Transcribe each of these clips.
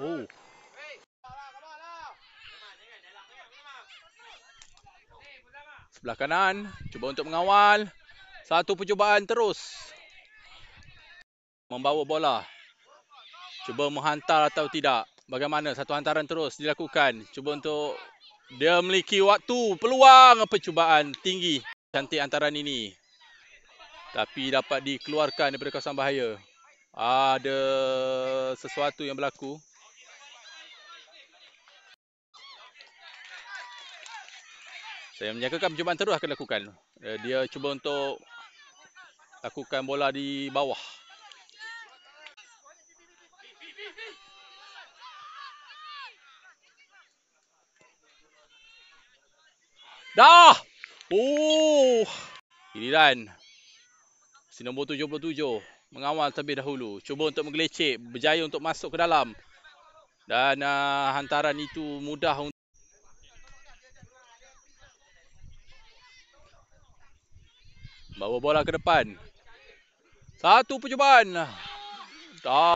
Oh. Sebelah kanan, cuba untuk mengawal. Satu percubaan terus. Membawa bola. Cuba menghantar atau tidak. Bagaimana satu hantaran terus dilakukan. Cuba untuk dia memiliki waktu, peluang percubaan tinggi. Cantik hantaran ini. Tapi dapat dikeluarkan daripada kawasan bahaya. Ada sesuatu yang berlaku. Saya menyangkakan percubaan terus akan dilakukan. Dia cuba untuk lakukan bola di bawah. Dah! Oh! Giliran. Si nombor 77 mengawal terlebih dahulu. Cuba untuk menggelecek. Berjaya untuk masuk ke dalam. Dan hantaran itu mudah untuk bawa bola ke depan. Satu percubaan. Dah.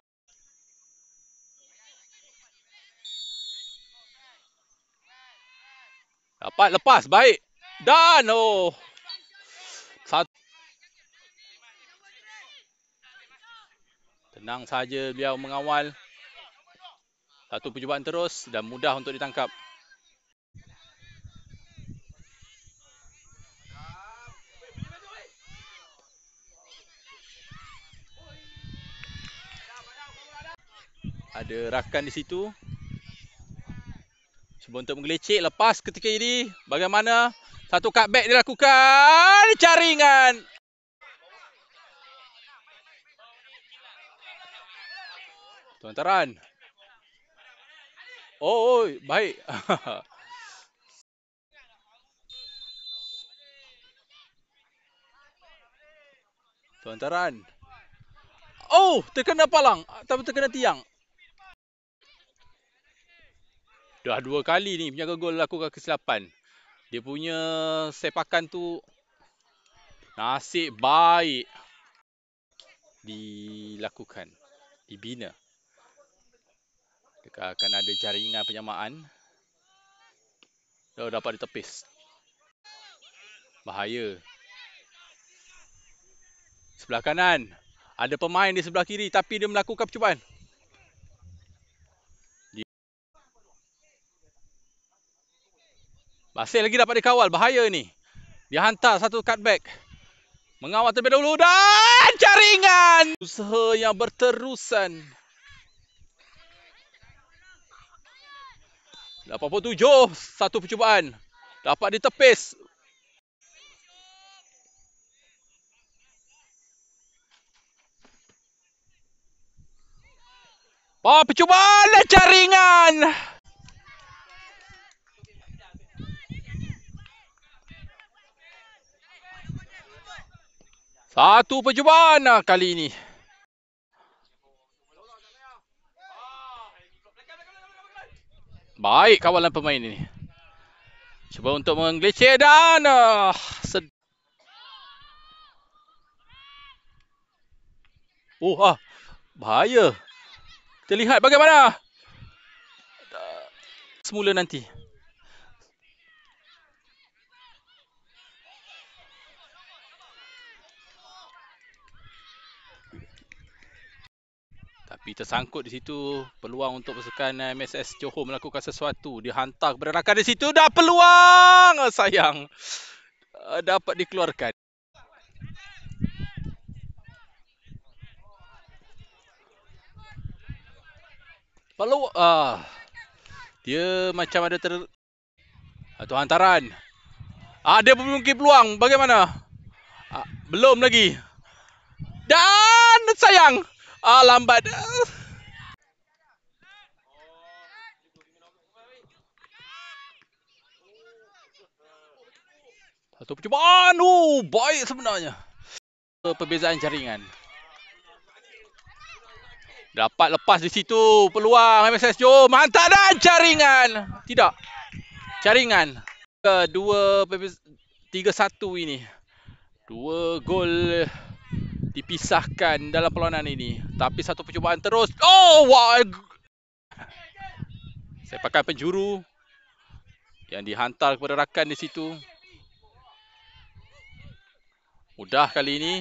Dapat lepas. Baik. Dan oh. Satu. Tenang saja beliau mengawal. Satu percubaan terus dan mudah untuk ditangkap. Ada rakan di situ. Cuba untuk menggelecek. Lepas ketika ini. Bagaimana? Satu cutback dilakukan. Jaringan. Hantaran. Oh, baik. Hantaran. Oh, terkena palang. Atau terkena tiang. Dah dua kali ni penjaga gol lakukan kesilapan. Dia punya sepakan tu nasib baik dilakukan. Dibina. Dekat akan ada jaringan penyamaan. Dah dapat ditepis. Bahaya. Sebelah kanan. Ada pemain di sebelah kiri tapi dia melakukan percubaan. Masih lagi dapat dikawal. Bahaya ni. Dia hantar satu cutback. Mengawal terlebih dahulu dan jaringan. Usaha yang berterusan. 87. Satu percubaan. Dapat ditepis. Percubaan dan jaringan. Satu percubaan kali ini. Baik kawalan pemain ini. Cuba untuk menggelecek dan bahaya. Kita lihat bagaimana semula nanti. Tapi tersangkut di situ. Peluang untuk pasukan MSS Johor melakukan sesuatu. Dihantar kepada rakan di situ. Dah peluang. Sayang. Dapat dikeluarkan. Dia macam ada atau hantaran. Dia memiliki peluang. Bagaimana? Belum lagi. Dan sayang. Lambat. Satu percubaan. Baik sebenarnya. Perbezaan jaringan. Dapat lepas di situ. Peluang MSS Johor. Menghantar dan jaringan. Tidak. Jaringan. 3-1 ini. 2 gol dipisahkan dalam perlawanan ini. Tapi satu percubaan terus. Wah. Saya pakai penjuru yang dihantar kepada rakan di situ. Mudah kali ini.